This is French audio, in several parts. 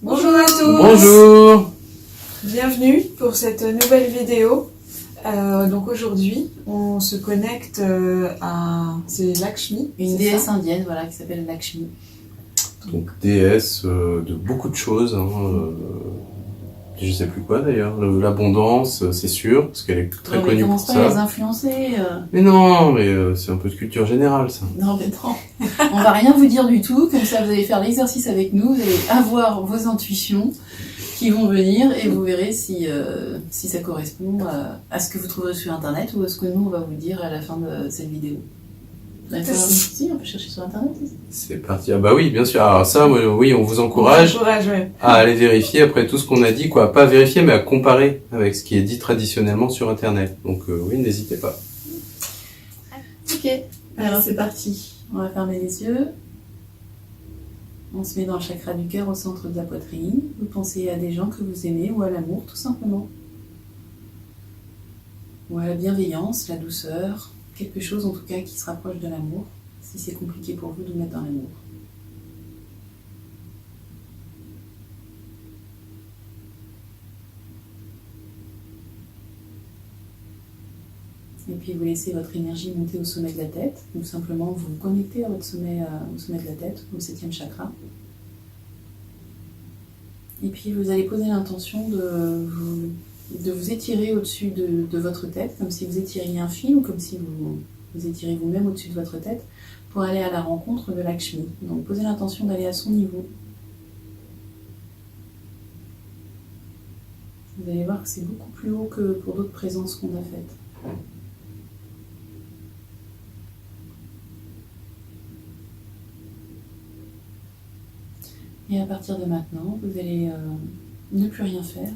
Bonjour à tous. Bonjour. Bienvenue pour cette nouvelle vidéo. Donc aujourd'hui, on se connecte à... C'est Lakshmi. Une déesse indienne, voilà, qui s'appelle Lakshmi. Donc déesse de beaucoup de choses. Je sais plus quoi d'ailleurs. L'abondance, c'est sûr, parce qu'elle est très connue pour ça. Commence pas à les influencer. Mais non, mais c'est un peu de culture générale ça. Non, mais non. On va rien vous dire du tout. Comme ça, vous allez faire l'exercice avec nous. Vous allez avoir vos intuitions qui vont venir et vous verrez si ça correspond à ce que vous trouverez sur Internet ou à ce que nous, on va vous dire à la fin de cette vidéo. Si, on peut chercher sur Internet aussi. C'est parti. Ah bah oui, bien sûr. Alors ça, oui, on vous encourage Ouais. à aller vérifier après tout ce qu'on a dit, quoi. Pas vérifier, mais à comparer avec ce qui est dit traditionnellement sur Internet. Donc oui, n'hésitez pas. Ok, alors c'est parti. On va fermer les yeux. On se met dans le chakra du cœur au centre de la poitrine. Vous pensez à des gens que vous aimez ou à l'amour, tout simplement. Ou à la bienveillance, la douceur. Quelque chose en tout cas qui se rapproche de l'amour, si c'est compliqué pour vous de mettre dans l'amour. Et puis vous laissez votre énergie monter au sommet de la tête, ou simplement vous vous connectez à votre sommet, au sommet de la tête, au 7e chakra. Et puis vous allez poser l'intention de vous étirer au-dessus de votre tête, comme si vous étiriez un fil ou comme si vous étirez vous-même au-dessus de votre tête pour aller à la rencontre de Lakshmi. Donc posez l'intention d'aller à son niveau. Vous allez voir que c'est beaucoup plus haut que pour d'autres présences qu'on a faites. Et à partir de maintenant, vous allez ne plus rien faire.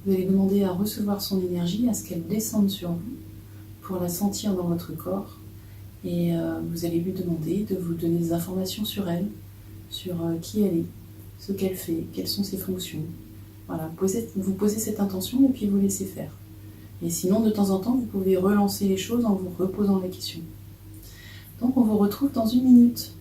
Vous allez demander à recevoir son énergie, à ce qu'elle descende sur vous, pour la sentir dans votre corps. Et vous allez lui demander de vous donner des informations sur elle, sur qui elle est, ce qu'elle fait, quelles sont ses fonctions. Voilà, vous posez cette intention et puis vous laissez faire. Et sinon, de temps en temps, vous pouvez relancer les choses en vous reposant la question. Donc on vous retrouve dans 1 minute.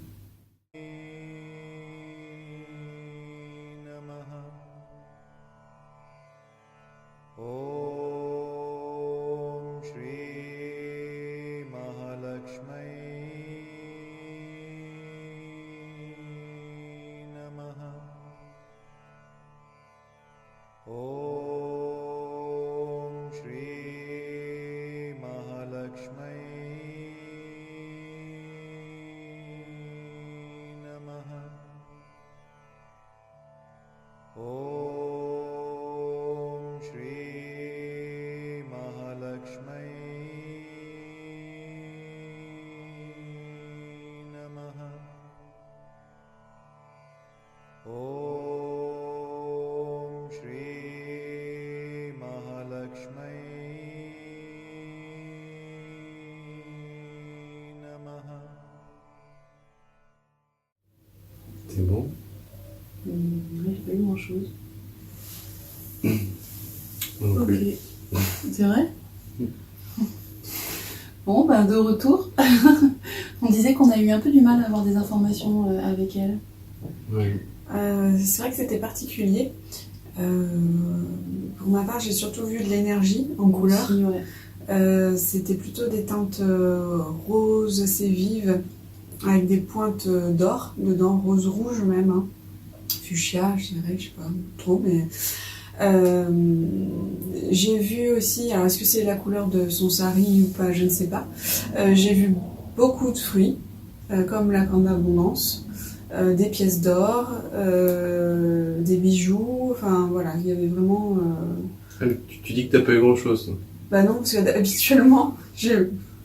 C'est bon? J'ai pas eu grand chose. Non plus. Ok. C'est vrai? Bon, ben de retour. On disait qu'on a eu un peu du mal à avoir des informations avec elle. Oui. C'est vrai que c'était particulier. Pour ma part, j'ai surtout vu de l'énergie en couleur. Aussi, ouais. C'était plutôt des teintes roses assez vives, avec des pointes d'or dedans, rose-rouge même. Hein. Fuchsia, je dirais, je sais pas trop, mais... j'ai vu aussi, alors est-ce que c'est la couleur de son sari ou pas, je ne sais pas. J'ai vu beaucoup de fruits, comme la corne d'abondance, des pièces d'or, des bijoux, enfin voilà, il y avait vraiment... Tu dis que t'as pas eu grand chose. Bah non, parce qu'habituellement, j'ai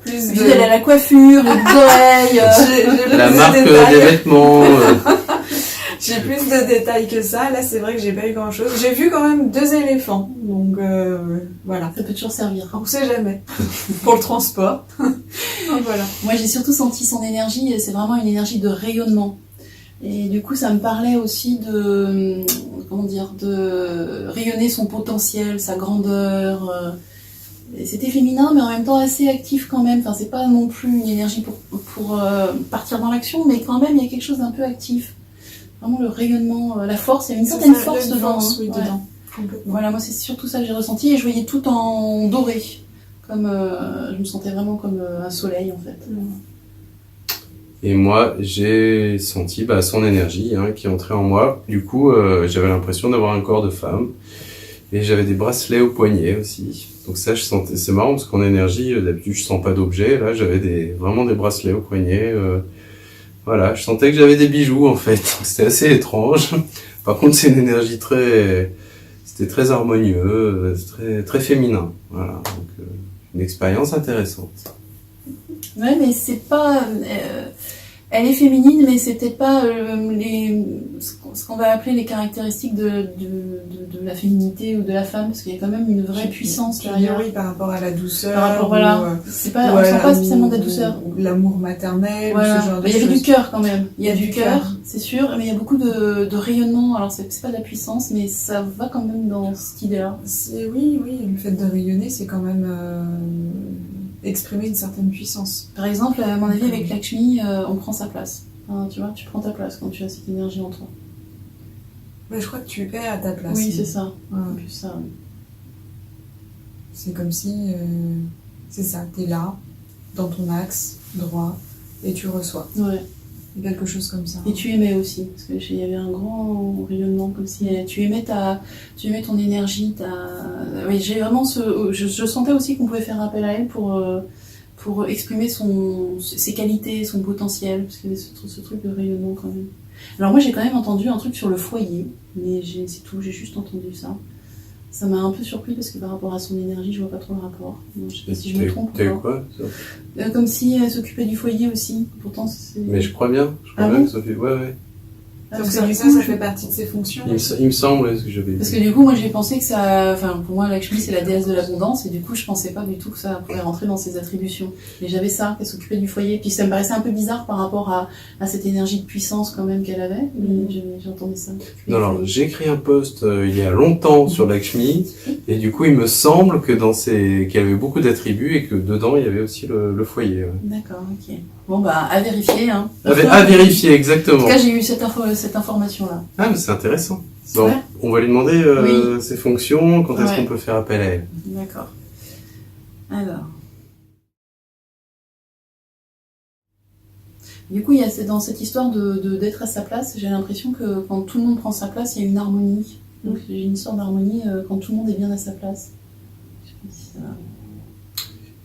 plus de... Elle a la coiffure, les oreilles... j'ai La plus de marque détails. des vêtements. J'ai plus de détails que ça. Là, c'est vrai que j'ai pas eu grand chose. J'ai vu quand même 2 éléphants. Donc, voilà. Ça peut toujours servir. On sait jamais. Pour le transport. Donc, voilà. Moi, j'ai surtout senti son énergie. Et c'est vraiment une énergie de rayonnement. Et du coup, ça me parlait aussi de... Comment dire? De rayonner son potentiel, sa grandeur... C'était féminin, mais en même temps assez actif quand même. Enfin, c'est pas non plus une énergie pour partir dans l'action, mais quand même, il y a quelque chose d'un peu actif. vraiment le rayonnement, la force, il y a une C'est certaine ça, force il y a une dedans. force, hein. oui, Ouais. dedans. Complètement. Voilà, moi c'est surtout ça que j'ai ressenti et je voyais tout en doré. Comme, je me sentais vraiment comme un soleil en fait. Et moi, j'ai senti son énergie qui entrait en moi. Du coup, j'avais l'impression d'avoir un corps de femme. Et j'avais des bracelets au poignet aussi. Donc ça, je sentais, c'est marrant parce qu'en énergie, d'habitude, je sens pas d'objets. Là, j'avais vraiment des bracelets au poignet. Voilà, je sentais que j'avais des bijoux en fait. C'était assez étrange. Par contre, c'est une énergie c'était très harmonieux, très, très féminin. Voilà, donc une expérience intéressante. Ouais, mais c'est pas. Elle est féminine, mais c'est peut-être pas ce qu'on va appeler les caractéristiques de la féminité ou de la femme, parce qu'il y a quand même une vraie puissance derrière. Oui, par rapport à la douceur. Par rapport, voilà. C'est pas, on sent pas spécialement de la douceur. Ou l'amour maternel, Voilà. ou ce genre de Il y choses. avait du cœur quand même. Il y a du cœur. cœur, c'est sûr, mais il y a beaucoup de rayonnement. Alors c'est pas de la puissance, mais ça va quand même dans cette idée-là. Oui, le fait de rayonner, c'est quand même exprimer une certaine puissance. Par exemple, à mon avis, avec Lakshmi, on prend sa place. Enfin, tu vois, tu prends ta place quand tu as cette énergie en toi. Mais je crois que tu es à ta place. Oui, c'est ça. Ouais. En plus, ça. C'est comme si, c'est ça, t'es là, dans ton axe droit, et tu reçois. Ouais. Quelque chose comme ça. Et tu aimais aussi, parce qu'il y avait un grand rayonnement, comme si tu aimais ton énergie. Oui, j'ai vraiment je sentais aussi qu'on pouvait faire appel à elle pour exprimer ses qualités, son potentiel, parce qu'il y avait ce truc de rayonnement quand même. Alors moi j'ai quand même entendu un truc sur le foyer, mais c'est tout, j'ai juste entendu ça. Ça m'a un peu surpris parce que par rapport à son énergie, je vois pas trop le rapport. Non, je sais pas si je me trompe. T'as eu quoi comme si elle s'occupait du foyer aussi. Pourtant, c'est... Mais je crois bien. Ah bon que Sophie... Ouais. Ah, Donc parce ça, que du ça coup, fait partie de ses fonctions. Il me semble ce que j'avais Parce vu. que du coup, moi j'ai pensé que ça. Enfin, pour moi, Lakshmi c'est la déesse de l'abondance, et du coup, je pensais pas du tout que ça pouvait rentrer dans ses attributions. Mais j'avais ça, qu'elle s'occupait du foyer. Puis ça me paraissait un peu bizarre par rapport à cette énergie de puissance quand même qu'elle avait. Mais j'ai entendu ça. Non, alors j'ai écrit un post il y a longtemps sur Lakshmi, et du coup, il me semble que qu'il y avait beaucoup d'attributs et que dedans, il y avait aussi le foyer. Ouais. D'accord, ok. Bon, bah, à vérifier, hein. À vérifier, En exactement. tout cas, j'ai eu cette information-là. Ah, mais c'est intéressant. C'est Bon, vrai on va lui demander Oui. ses fonctions, quand est-ce Ouais. qu'on peut faire appel à elle. D'accord. Alors. Du coup, dans cette histoire d'être à sa place, j'ai l'impression que quand tout le monde prend sa place, il y a une harmonie. Donc j'ai une histoire d'harmonie quand tout le monde est bien à sa place. Je sais pas si ça...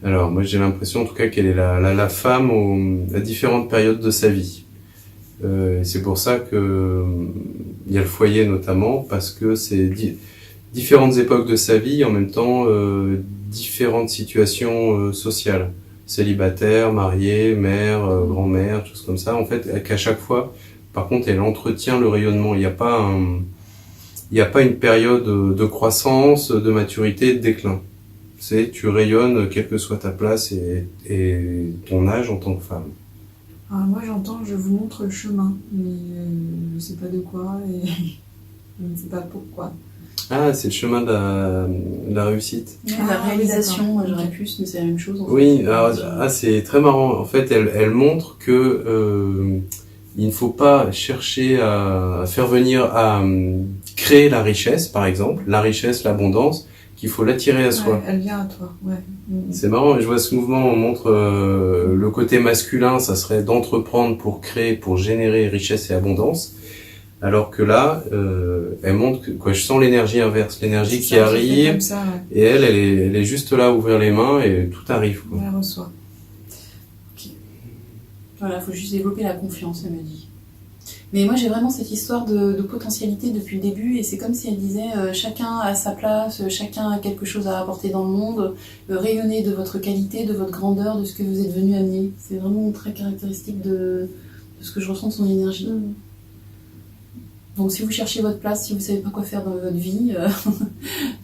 Alors, moi, j'ai l'impression, en tout cas, qu'elle est la femme à différentes périodes de sa vie. C'est pour ça que il y a le foyer, notamment, parce que c'est différentes époques de sa vie, en même temps, différentes situations sociales. Célibataire, mariée, mère, grand-mère, choses comme ça. En fait, qu'à chaque fois, par contre, elle entretient le rayonnement. Il n'y a pas une période de croissance, de maturité, de déclin. Tu rayonnes quelle que soit ta place et ton âge en tant que femme. Alors moi j'entends, je vous montre le chemin, mais je sais pas de quoi et je ne sais pas pourquoi. Ah, c'est le chemin de la réussite. Ouais, Ah, la réalisation, oui, d'accord. j'aurais pu, mais c'est la même chose. En fait. Oui, alors, c'est très marrant. En fait, elle montre que il ne faut pas chercher à faire venir, à créer la richesse, par exemple, la richesse, l'abondance, qu'il faut l'attirer à soi. Ouais, elle vient à toi, ouais. C'est marrant, je vois ce mouvement, on montre le côté masculin, ça serait d'entreprendre pour créer, pour générer richesse et abondance. Alors que là, elle montre que je sens l'énergie inverse, l'énergie qui arrive, Comme ça, ouais. et elle est juste là à ouvrir les mains et tout arrive. Quoi. Elle reçoit. Voilà, il faut juste développer la confiance, elle me dit. Mais moi j'ai vraiment cette histoire de potentialité depuis le début, et c'est comme si elle disait chacun a sa place, chacun a quelque chose à apporter dans le monde, rayonnez de votre qualité, de votre grandeur, de ce que vous êtes venu amener. C'est vraiment très caractéristique de ce que je ressens de son énergie. Donc si vous cherchez votre place, si vous savez pas quoi faire dans votre vie,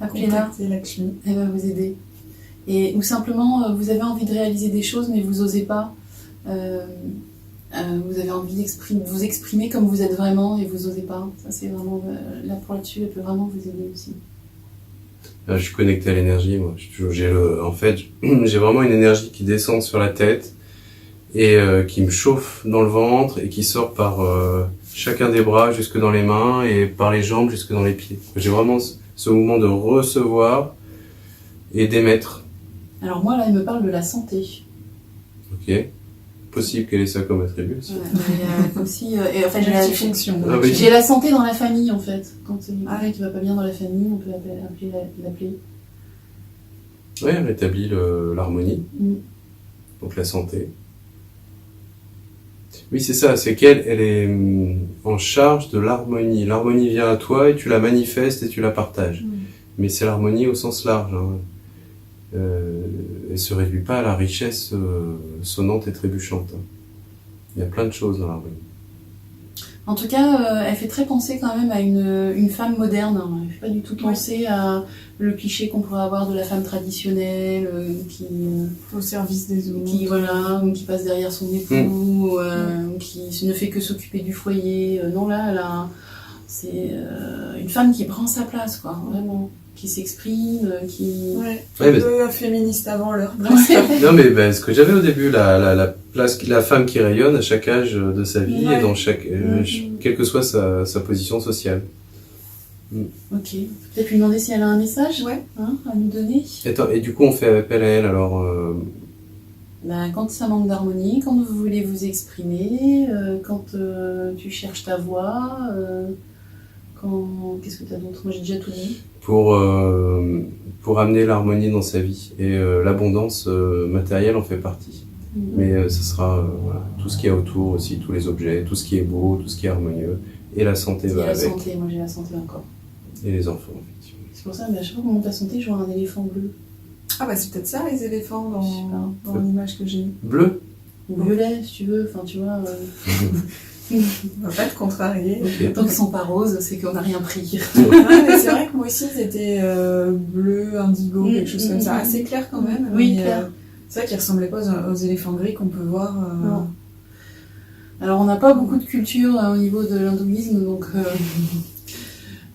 appelez-la, Contactez Lakshmi. elle va vous aider. Ou simplement vous avez envie de réaliser des choses mais vous osez pas. Vous avez envie de vous exprimer comme vous êtes vraiment et vous osez pas. Ça c'est vraiment là pour là-dessus, elle peut vraiment vous aider aussi. Là, je suis connecté à l'énergie, moi. En fait, j'ai vraiment une énergie qui descend sur la tête et qui me chauffe dans le ventre et qui sort par chacun des bras jusque dans les mains et par les jambes jusque dans les pieds. J'ai vraiment ce mouvement de recevoir et d'émettre. Alors moi, là, il me parle de la santé. Ok. Possible qu'elle ait ça comme attribut aussi. Ouais, mais, aussi, et, enfin, j'ai Multifonction. Ah oui. j'ai la santé dans la famille, en fait. Quand il y a quelqu'un qui va pas bien dans la famille, on peut l'appeler. Oui, elle rétablit l'harmonie, donc la santé. Oui, c'est ça, c'est qu'elle elle est en charge de l'harmonie. L'harmonie vient à toi et tu la manifestes et tu la partages. Mais c'est l'harmonie au sens large. Hein. Elle se réduit pas à la richesse sonnante et trébuchante. Hein. Il y a plein de choses dans l'harmonie. En tout cas, elle fait très penser quand même à une femme moderne. Hein. Elle fait pas du tout penser à le cliché qu'on pourrait avoir de la femme traditionnelle qui au service des autres. Qui passe derrière son époux, qui ne fait que s'occuper du foyer. Non, là, c'est une femme qui prend sa place, quoi, vraiment. Qui s'exprime, qui... Ouais, Ouais, un peu féministe avant l'heure. Non mais ce que j'avais au début, la place, la femme qui rayonne à chaque âge de sa vie et dans quelle que soit sa position sociale. Ok, peut-être lui demander si elle a un message à nous donner. Et du coup on fait appel à elle alors Quand ça manque d'harmonie, quand vous voulez vous exprimer, quand tu cherches ta voix, qu'est-ce que tu as d'autre? Moi j'ai déjà tout dit. Pour amener l'harmonie dans sa vie. Et l'abondance matérielle en fait partie. Mais ce sera tout ce qu'il y a autour aussi, tous les objets, tout ce qui est beau, tout ce qui est harmonieux. Et la santé va avec. Santé, moi j'ai la santé encore. Et les enfants, effectivement. C'est pour ça, mais à chaque fois qu'on monte la santé, je vois un éléphant bleu. Ah bah c'est peut-être ça les éléphants dans l'image que j'ai. Bleu? Ou violet, si tu veux, enfin tu vois... On va pas te contrarier. Okay. Tant qu'ils sont pas roses, c'est qu'on n'a rien pris. Mais c'est vrai que moi aussi c'était bleu, indigo, quelque chose comme ça. Assez clair quand même. Oui, mais, clair. C'est vrai qu'ils ressemblaient pas aux éléphants gris qu'on peut voir. Non. Alors on n'a pas beaucoup de culture au niveau de l'hindouisme, donc...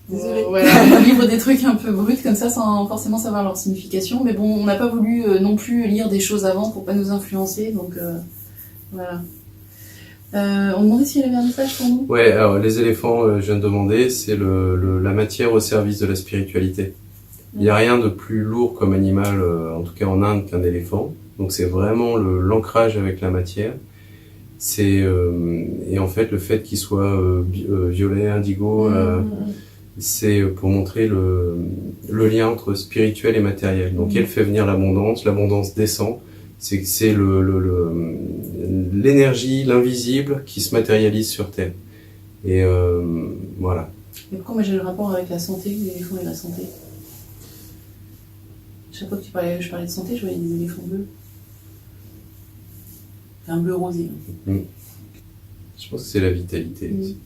Désolée. On livre des trucs un peu bruts comme ça sans forcément savoir leur signification. Mais bon, on n'a pas voulu non plus lire des choses avant pour pas nous influencer, donc voilà. On demandait s'il y avait un message pour nous. Ouais, alors les éléphants, je viens de demander, c'est la matière au service de la spiritualité. Il n'y a rien de plus lourd comme animal, en tout cas en Inde, qu'un éléphant. Donc c'est vraiment l'ancrage avec la matière. Et en fait, le fait qu'il soit violet, indigo, c'est pour montrer le lien entre spirituel et matériel. Donc elle fait venir l'abondance descend. C'est l'énergie, l'invisible qui se matérialise sur Terre. Et voilà. Mais pourquoi moi j'ai le rapport avec la santé, l'éléphant et la santé? Chaque fois que je parlais de santé, je voyais des éléphants bleus. Un bleu rosé. Je pense que c'est la vitalité aussi.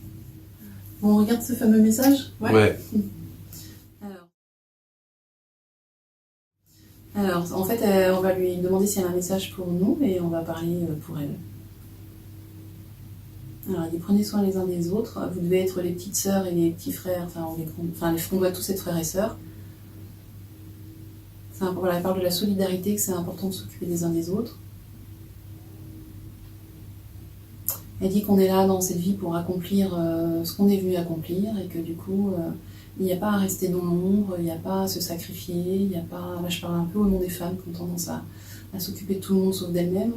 Bon, on regarde ce fameux message? Ouais. Alors, en fait, on va lui demander si elle a un message pour nous et on va parler pour elle. Alors, il dit prenez soin les uns des autres. Vous devez être les petites sœurs et les petits frères. On doit tous être frères et sœurs. Voilà, elle parle de la solidarité, que c'est important de s'occuper des uns des autres. Elle dit qu'on est là dans cette vie pour accomplir ce qu'on est venu accomplir et que du coup, il n'y a pas à rester dans l'ombre, il n'y a pas à se sacrifier, il n'y a pas... Là, je parle un peu au nom des femmes qui ont tendance à s'occuper de tout le monde sauf d'elles-mêmes.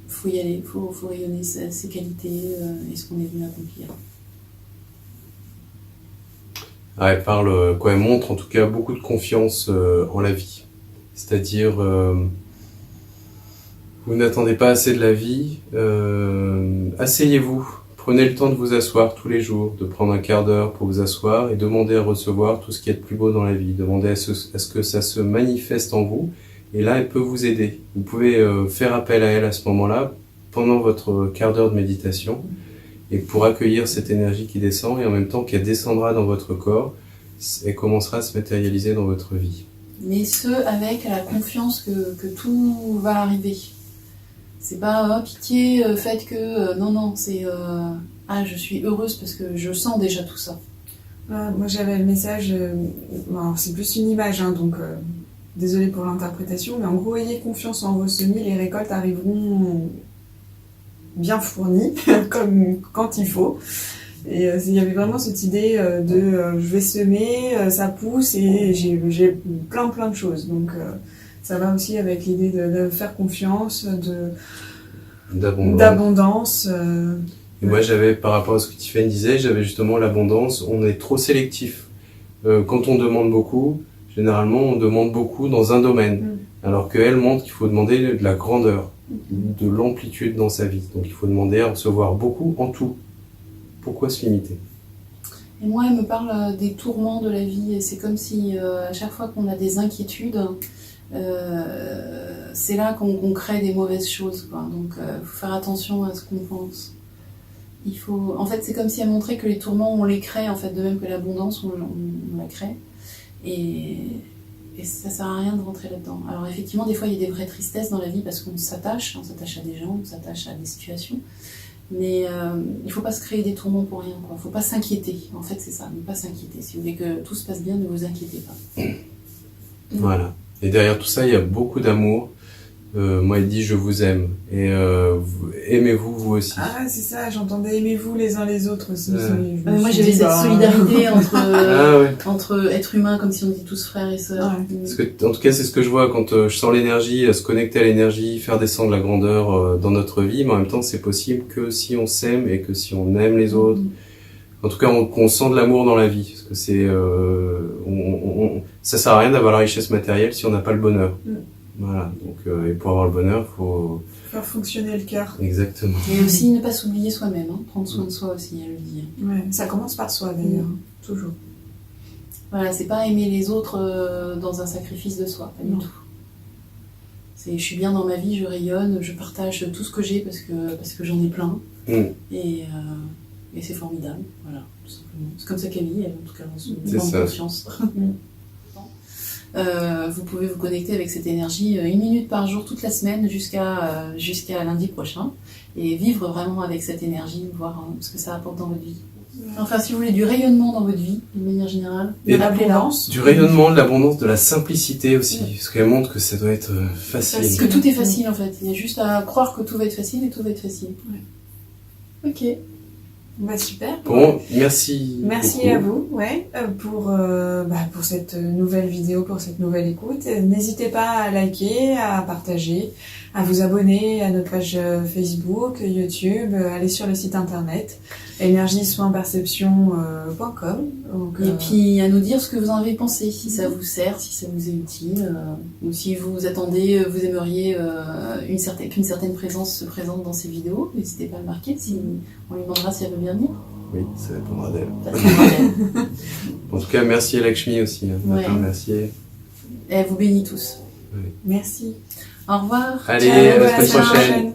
Faut y aller, faut rayonner ses qualités et ce qu'on est venu accomplir. Ah, elle parle, elle montre en tout cas beaucoup de confiance en la vie. C'est-à-dire... vous n'attendez pas assez de la vie, asseyez-vous, prenez le temps de vous asseoir tous les jours, de prendre un quart d'heure pour vous asseoir et demander à recevoir tout ce qui est de plus beau dans la vie, demandez à ce que ça se manifeste en vous, et là elle peut vous aider. Vous pouvez faire appel à elle à ce moment-là, pendant votre quart d'heure de méditation, et pour accueillir cette énergie qui descend, et en même temps qu'elle descendra dans votre corps, elle commencera à se matérialiser dans votre vie. Mais avec la confiance que tout va arriver. C'est pas pitié, faites que... non, c'est... je suis heureuse parce que je sens déjà tout ça. Moi j'avais le message... alors, c'est plus une image, donc désolée pour l'interprétation, mais en gros, ayez confiance en vos semis, les récoltes arriveront bien fournie, comme quand il faut. Et il y avait vraiment cette idée je vais semer, ça pousse et j'ai plein de choses. Donc ça va aussi avec l'idée de faire confiance, d'abondance. Et moi, j'avais, par rapport à ce que Tiffany disait, j'avais justement l'abondance. On est trop sélectif. Quand on demande beaucoup, généralement, on demande beaucoup dans un domaine. Alors qu'elle montre qu'il faut demander de la grandeur, de l'amplitude dans sa vie. Donc il faut demander à recevoir beaucoup en tout. Pourquoi se limiter? Et moi, elle me parle des tourments de la vie. Et c'est comme si à chaque fois qu'on a des inquiétudes, c'est là qu'on crée des mauvaises choses, quoi. Donc il faut faire attention à ce qu'on pense. En fait, c'est comme si elle montrait que les tourments, on les crée, en fait, de même que l'abondance, on la crée. Et ça sert à rien de rentrer là-dedans. Alors effectivement, des fois, il y a des vraies tristesses dans la vie parce qu'on s'attache à des gens, on s'attache à des situations. Mais il ne faut pas se créer des tourments pour rien, quoi. Il ne faut pas s'inquiéter. En fait, c'est ça, ne pas s'inquiéter. Si vous voulez que tout se passe bien, ne vous inquiétez pas. Voilà. Et derrière tout ça, il y a beaucoup d'amour. Moi, elle dit « je vous aime ». Et aimez-vous, vous aussi. Ah, c'est ça, j'entendais « aimez-vous les uns les autres » aussi. Moi, j'avais cette solidarité entre êtres humains, comme si on était tous frères et sœurs. Ouais. Parce que, en tout cas, c'est ce que je vois quand je sens l'énergie, se connecter à l'énergie, faire descendre la grandeur dans notre vie. Mais en même temps, c'est possible que si on s'aime et que si on aime les autres. En tout cas, qu'on sent de l'amour dans la vie. Parce que c'est, ça sert à rien d'avoir la richesse matérielle si on n'a pas le bonheur. Voilà, donc et pour avoir le bonheur, faut faire fonctionner le cœur. Exactement. Et aussi ne pas s'oublier soi-même, hein. Prendre soin de soi aussi, elle le dit. Ouais, ça commence par soi d'ailleurs, toujours. Voilà, c'est pas aimer les autres dans un sacrifice de soi, pas du tout. C'est je suis bien dans ma vie, je rayonne, je partage tout ce que j'ai parce que j'en ai plein. Et c'est formidable, voilà, tout simplement. C'est comme ça qu'elle vit, elle, en tout cas, dans son conscience. Vous pouvez vous connecter avec cette énergie 1 minute par jour toute la semaine jusqu'à lundi prochain et vivre vraiment avec cette énergie, voir ce que ça apporte dans votre vie. Enfin, si vous voulez du rayonnement dans votre vie, d'une manière générale, et de l'abondance. Du rayonnement, de l'abondance, de la simplicité aussi, parce qu'elle montre que ça doit être facile. Parce que tout est facile en fait, il y a juste à croire que tout va être facile et tout va être facile. Ouais. Ok. Bah super. Bon, merci. Merci beaucoup. à vous, pour cette nouvelle vidéo, pour cette nouvelle écoute. N'hésitez pas à liker, à partager, à vous abonner à notre page Facebook, YouTube, aller sur le site internet énergie-perception.com. Et puis à nous dire ce que vous en avez pensé, si ça vous sert, si ça vous est utile, ou si vous attendez, vous aimeriez qu'une certaine présence se présente dans ces vidéos. N'hésitez pas à le marquer, on lui demandera si elle veut bien venir. Oui, ça dépendra d'elle. Ça dépendra d'elle. En tout cas, merci à Lakshmi aussi. Merci. Elle vous bénit tous. Oui. Merci. Au revoir. Allez, Ciao, à la semaine prochaine.